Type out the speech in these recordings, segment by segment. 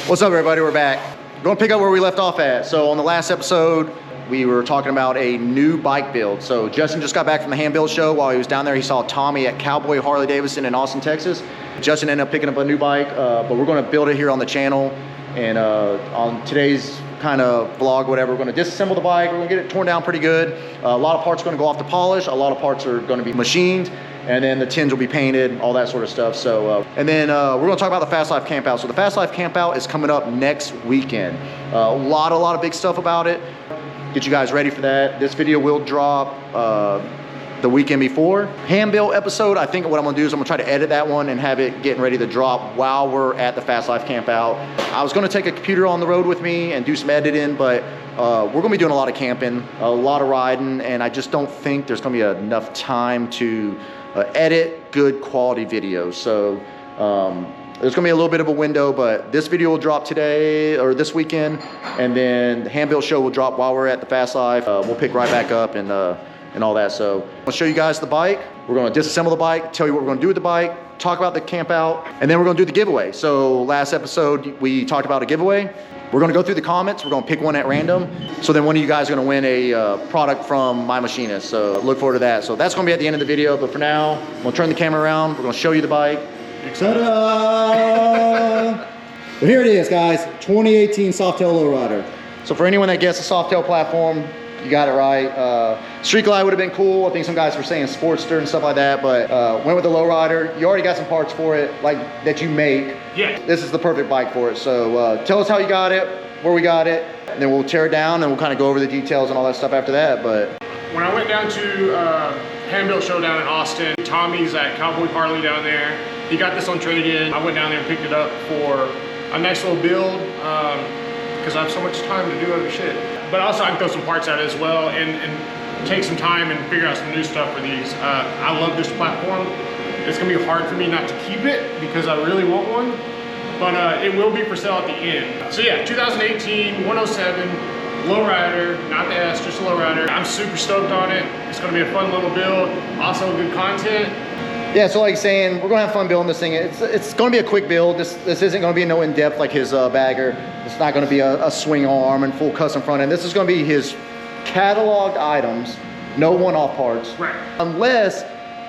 What's up, everybody? We're back. We're going to pick up where we left off at. So on the last episode, we were talking about a new bike build. So Justin just got back from the hand build show. While he was down there, he saw Tommy at Cowboy Harley Davidson in Austin, Texas. Justin ended up picking up a new bike, but we're going to build it here on the channel. And on today's kind of vlog, whatever, we're going to disassemble the bike. We're going to get it torn down pretty good. A lot of parts are going to go off the polish. A lot of parts are going to be machined. And then the tins will be painted, all that sort of stuff. So, and then we're gonna talk about the Fast Life Campout. So the Fast Life Campout is coming up next weekend. A lot of big stuff about it. Get you guys ready for that. This video will drop the weekend before. Hand built episode, I think what I'm gonna do is I'm gonna try to edit that one and have it getting ready to drop while we're at the Fast Life Campout. I was gonna take a computer on the road with me and do some editing, but we're gonna be doing a lot of camping, a lot of riding, and I just don't think there's gonna be enough time to edit good quality videos. So there's gonna be a little bit of a window, but this video will drop today or this weekend, and then the hand build show will drop while we're at the Fast Life. We'll pick right back up and all that. So I'll show you guys the bike. We're gonna disassemble the bike, tell you what we're gonna do with the bike, talk about the camp out, and then we're gonna do the giveaway. So last episode we talked about a giveaway. We're gonna go through the comments. We're gonna pick one at random. So then one of you guys are gonna win a product from My Machinist. So look forward to that. So that's gonna be at the end of the video. But for now, I'm gonna turn the camera around. We're gonna show you the bike. Ta-da! But here it is, guys. 2018 Softail Lowrider. So for anyone that gets a Softail platform, you got it right. Street Glide would have been cool. I think some guys were saying Sportster and stuff like that, but went with the Lowrider. You already got some parts for it, like that you make. Yeah. This is the perfect bike for it. So tell us how you got it, where we got it, and then we'll tear it down and we'll kind of go over the details and all that stuff after that. But when I went down to Hand Built Show down in Austin, Tommy's at Cowboy Harley down there. He got this on trade-in. I went down there and picked it up for a nice little build because I have so much time to do other shit. But also I can throw some parts out as well and take some time and figure out some new stuff for these. I love this platform. It's gonna be hard for me not to keep it because I really want one, but it will be for sale at the end. So yeah, 2018 107 Lowrider, not the S, just a Lowrider. I'm super stoked on it. It's gonna be a fun little build, also good content. yeah, so like saying, we're gonna have fun building this thing. It's gonna be a quick build. This isn't gonna be no in-depth like his bagger. It's not gonna be a swing arm and full custom front end. This is gonna be his cataloged items, no one-off parts. Right. Unless,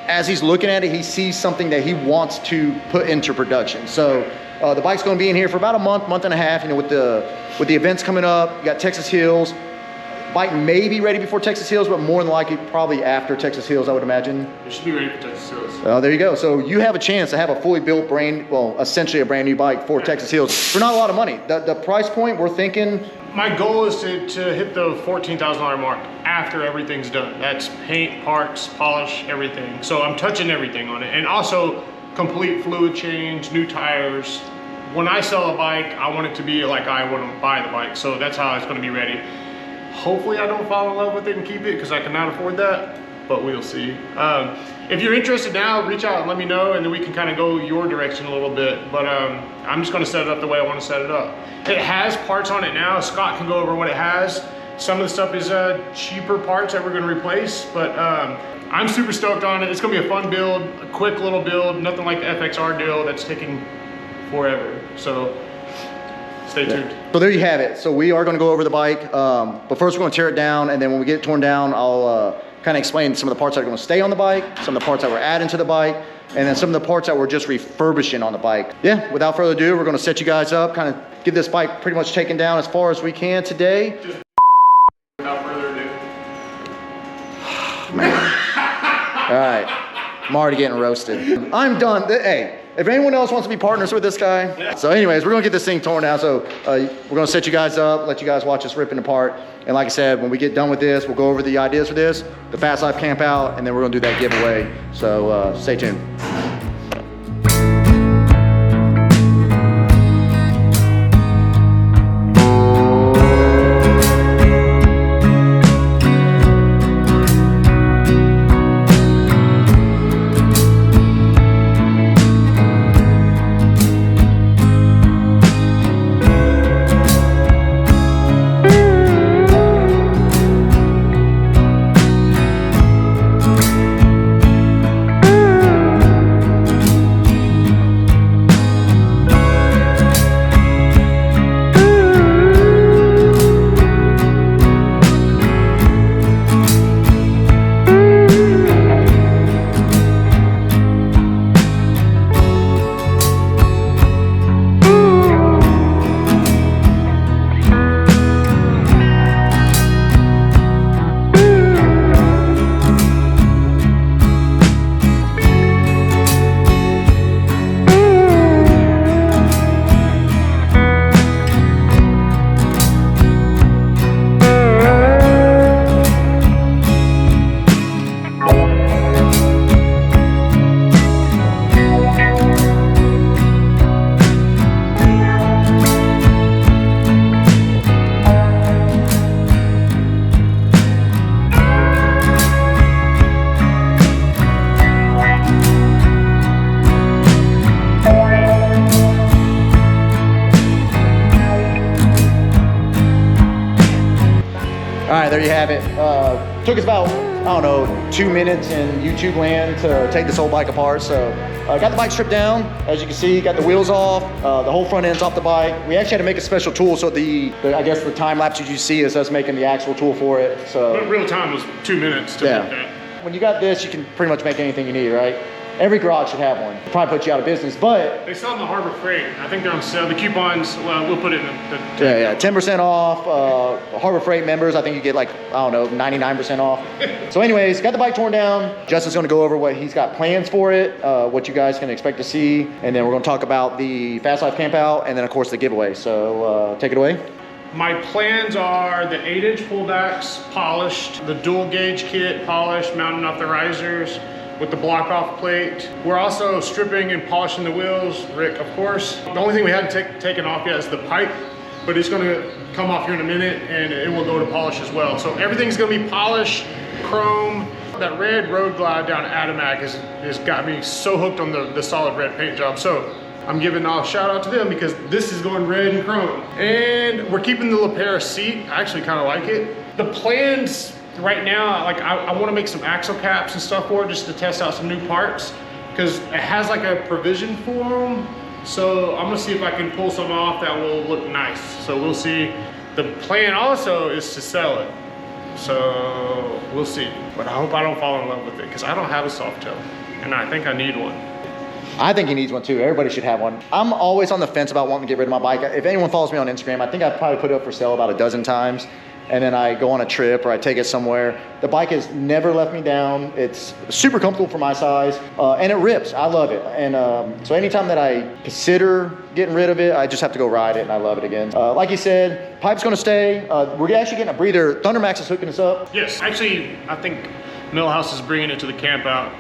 as he's looking at it, he sees something that he wants to put into production. So the bike's gonna be in here for about a month and a half, you know, with the events coming up. You got Texas Hills. Bike may be ready before Texas Hills, but more than likely probably after Texas Hills, I would imagine. It should be ready for Texas Hills. Oh, there you go. So you have a chance to have a fully built essentially a brand new bike for Texas Hills for not a lot of money. The price point we're thinking. My goal is to hit the $14,000 mark after everything's done. That's paint, parts, polish, everything. So I'm touching everything on it. And also complete fluid change, new tires. When I sell a bike, I want it to be like I want to buy the bike. So that's how it's going to be ready. Hopefully I don't fall in love with it and keep it because I cannot afford that, but we'll see. If you're interested now, reach out and let me know, and then we can kind of go your direction a little bit. But I'm just going to set it up the way I want to set it up. It has parts on it now. Scott can go over what it has. Some of the stuff is cheaper parts that we're going to replace, but I'm super stoked on it. It's going to be a fun build, a quick little build, nothing like the FXR deal that's taking forever. So stay tuned. So there you have it. So we are going to go over the bike, but first we're going to tear it down, and then when we get it torn down, I'll kind of explain some of the parts that are going to stay on the bike, some of the parts that we're adding to the bike, and then some of the parts that we're just refurbishing on the bike. Yeah, without further ado, we're going to set you guys up, kind of get this bike pretty much taken down as far as we can today. Just without further ado. Man. All right, I'm already getting roasted. I'm done. Hey. If anyone else wants to be partners with this guy. Yeah. So anyways, we're gonna get this thing torn down. So we're gonna set you guys up, let you guys watch us ripping apart. And like I said, when we get done with this, we'll go over the ideas for this, the Fast Life Campout, and then we're gonna do that giveaway. So stay tuned. All right, there you have it. Took us about, I don't know, 2 minutes in YouTube land to take this whole bike apart. So got the bike stripped down. As you can see, got the wheels off, the whole front end's off the bike. We actually had to make a special tool, so I guess the time lapse you see is us making the actual tool for it. So But real time was 2 minutes to make that. When you got this, you can pretty much make anything you need, right? Every garage should have one. It'll probably put you out of business, but They sell them at Harbor Freight. I think they're on sale. The coupons, well, we'll put it in the yeah, 10% off. Harbor Freight members, I think you get like, I don't know, 99% off. So anyways, got the bike torn down. Justin's gonna go over what he's got plans for it, what you guys can expect to see, and then we're gonna talk about the Fast Life Campout, and then of course the giveaway. So take it away. My plans are the 8-inch pullbacks polished, the dual gauge kit polished, mounting off the risers with the block off plate. We're also stripping and polishing the wheels, Rick, of course. The only thing we haven't taken off yet is the pipe, but it's gonna come off here in a minute and it will go to polish as well. So everything's gonna be polished, chrome. That red Road Glide down at Adamak has got me so hooked on the solid red paint job. So I'm giving a shout out to them because this is going red and chrome. And we're keeping the LaPera seat. I actually kind of like it. The plans right now, like I want to make some axle caps and stuff for it just to test out some new parts because it has like a provision for them. So I'm gonna see if I can pull some off that will look nice. So we'll see. The plan also is to sell it. So we'll see. But I hope I don't fall in love with it because I don't have a soft toe and I think I need one. I think he needs one too. Everybody should have one. I'm always on the fence about wanting to get rid of my bike. If anyone follows me on Instagram, I think I've probably put it up for sale about a dozen times. And then I go on a trip or I take it somewhere. The bike has never left me down. It's super comfortable for my size and it rips. I love it. And so anytime that I consider getting rid of it, I just have to go ride it and I love it again. Like you said, pipe's gonna stay. We're actually getting a breather. Thundermax is hooking us up. Yes, actually, I think Millhouse is bringing it to the camp out.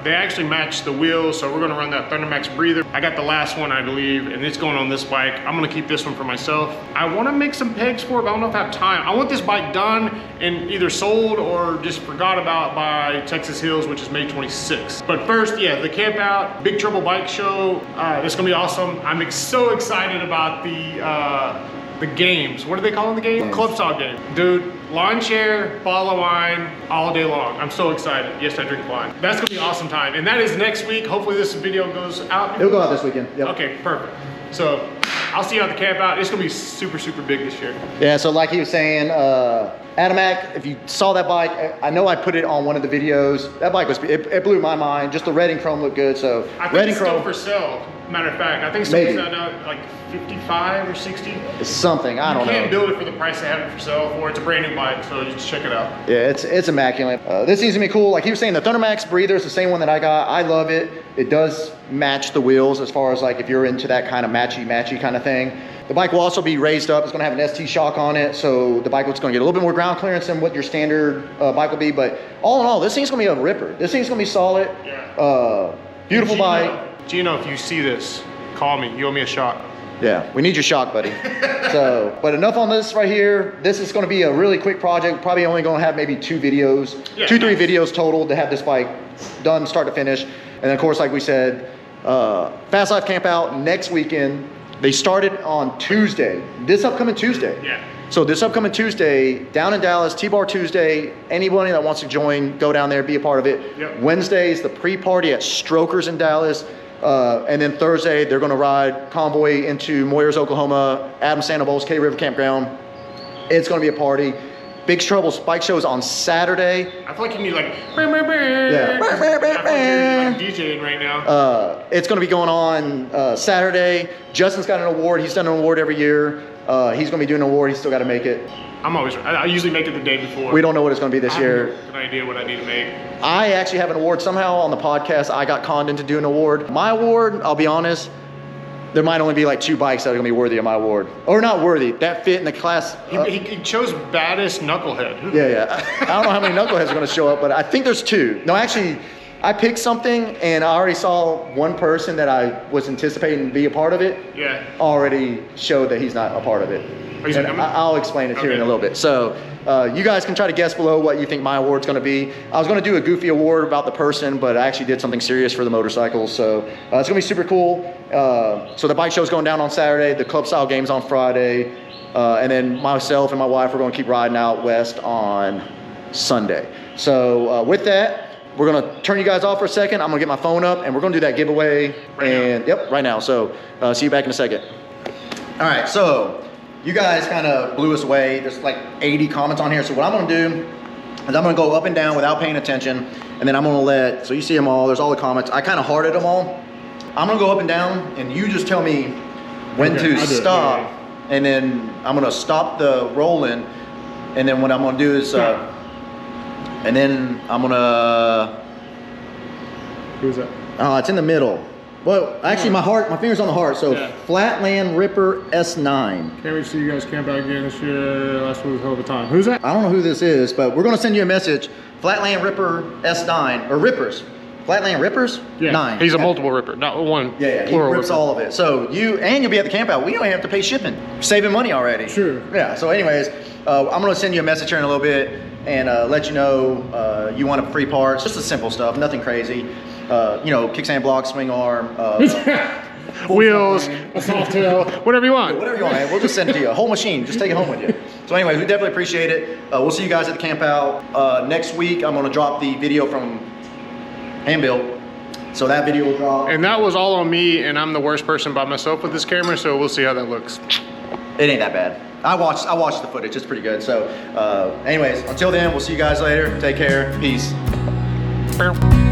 They actually match the wheels, so we're gonna run that Thundermax breather. I got the last one, I believe, and it's going on this bike. I'm gonna keep this one for myself. I wanna make some pegs for it, but I don't know if I have time. I want this bike done and either sold or just forgot about by Texas Hills, which is May 26th. But first, yeah, the camp out, Big Trouble Bike Show. It's gonna be awesome. I'm so excited about the games. What are they calling the game? Club style game. Dude, lawn chair, bottle of wine, all day long. I'm so excited. Yes, I drink wine. That's gonna be an awesome time. And that is next week. Hopefully this video goes out. It'll go out this weekend. Yep. Okay, perfect. So I'll see you at the camp out. It's gonna be super, super big this year. Yeah, so like he was saying, Adamak, if you saw that bike, I know I put it on one of the videos. That bike it blew my mind. Just the red and chrome looked good. So I think red and it's still chrome for sale. Matter of fact, I think someone's at like 55 or 60. It's something, I don't know. You can't build it for the price they have it for sale for. It's a brand new bike, so just check it out. Yeah, it's immaculate. This seems to be cool. Like he was saying, the Thundermax breather is the same one that I got. I love it. It does match the wheels as far as like if you're into that kind of matchy kind of thing. The bike will also be raised up. It's gonna have an ST shock on it, so the bike is gonna get a little bit more ground clearance than what your standard bike will be. But all in all, this thing's gonna be a ripper. This thing's gonna be solid. Yeah. Beautiful bike. Gino, if you see this, call me. You owe me a shock. Yeah, we need your shock, buddy. So, but enough on this right here. This is gonna be a really quick project. Probably only gonna have maybe 2 videos, yeah, 3 videos total to have this bike done start to finish. And then of course, like we said, Fast Life Campout next weekend. They started on Tuesday, this upcoming Tuesday. Yeah. So this upcoming Tuesday, down in Dallas, T-Bar Tuesday, anybody that wants to join, go down there, be a part of it. Yep. Wednesday is the pre-party at Strokers in Dallas. And then Thursday, they're gonna ride convoy into Moyers, Oklahoma, Adams Sandoval's K River Campground. It's gonna be a party. Big Trouble's bike show is on Saturday. I feel like you need like, Yeah. I feel like you're DJing right now. It's gonna be going on Saturday. Justin's got an award. He's done an award every year. He's gonna be doing an award. He's still gotta make it. I usually make it the day before. We don't know what it's gonna be this year. I have an idea what I need to make. I actually have an award. Somehow on the podcast, I got conned into doing an award. My award, I'll be honest, there might only be like 2 bikes that are gonna be worthy of my award. Or not worthy, that fit in the class. He chose baddest knucklehead. Yeah. I don't know how many knuckleheads are gonna show up, but I think there's 2. No, actually, I picked something and I already saw one person that I was anticipating to be a part of it. Yeah. Already showed that he's not a part of it. He's And coming? I'll explain it here in a little bit. So you guys can try to guess below what you think my award's going to be. I was going to do a goofy award about the person, but I actually did something serious for the motorcycles. So it's going to be super cool. So the bike show's going down on Saturday. The club style game's on Friday. And then myself and my wife are going to keep riding out west on Sunday. So with that, we're gonna turn you guys off for a second. I'm gonna get my phone up and we're gonna do that giveaway. Right now. So see you back in a second. All right, so you guys kind of blew us away. There's like 80 comments on here. So what I'm gonna do is I'm gonna go up and down without paying attention. And then I'm gonna so you see them all, there's all the comments. I kind of hearted them all. I'm gonna go up and down and you just tell me when to stop. And then I'm gonna stop the rolling. And then what I'm gonna do is, and then I'm gonna. Who's that? It's in the middle. Well, actually, my finger's on the heart. So Flatland Ripper S9. Can't wait to see you guys camp out again this year. Last one was a hell of a time. Who's that? I don't know who this is, but we're gonna send you a message. Flatland Ripper S9 or Rippers. Flatland Rippers? Yeah. 9. He's a multiple ripper, not one. Yeah, he rips all of it. So you'll be at the camp out. We don't have to pay shipping. Saving money already. Sure. Yeah. So, anyways, I'm gonna send you a message here in a little bit and let you know you want free parts. Just the simple stuff, nothing crazy. Kickstand block, swing arm, wheels, a soft tail, whatever you want. Whatever you want, man. We'll just send it to you. A whole machine. Just take it home with you. So, anyways, we definitely appreciate it. We'll see you guys at the camp out next week. I'm gonna drop the video from hand-built. So that video will drop. And that was all on me, and I'm the worst person by myself with this camera, so we'll see how that looks. It ain't that bad. I watched the footage. It's pretty good. So anyways, until then, we'll see you guys later. Take care. Peace. Bow.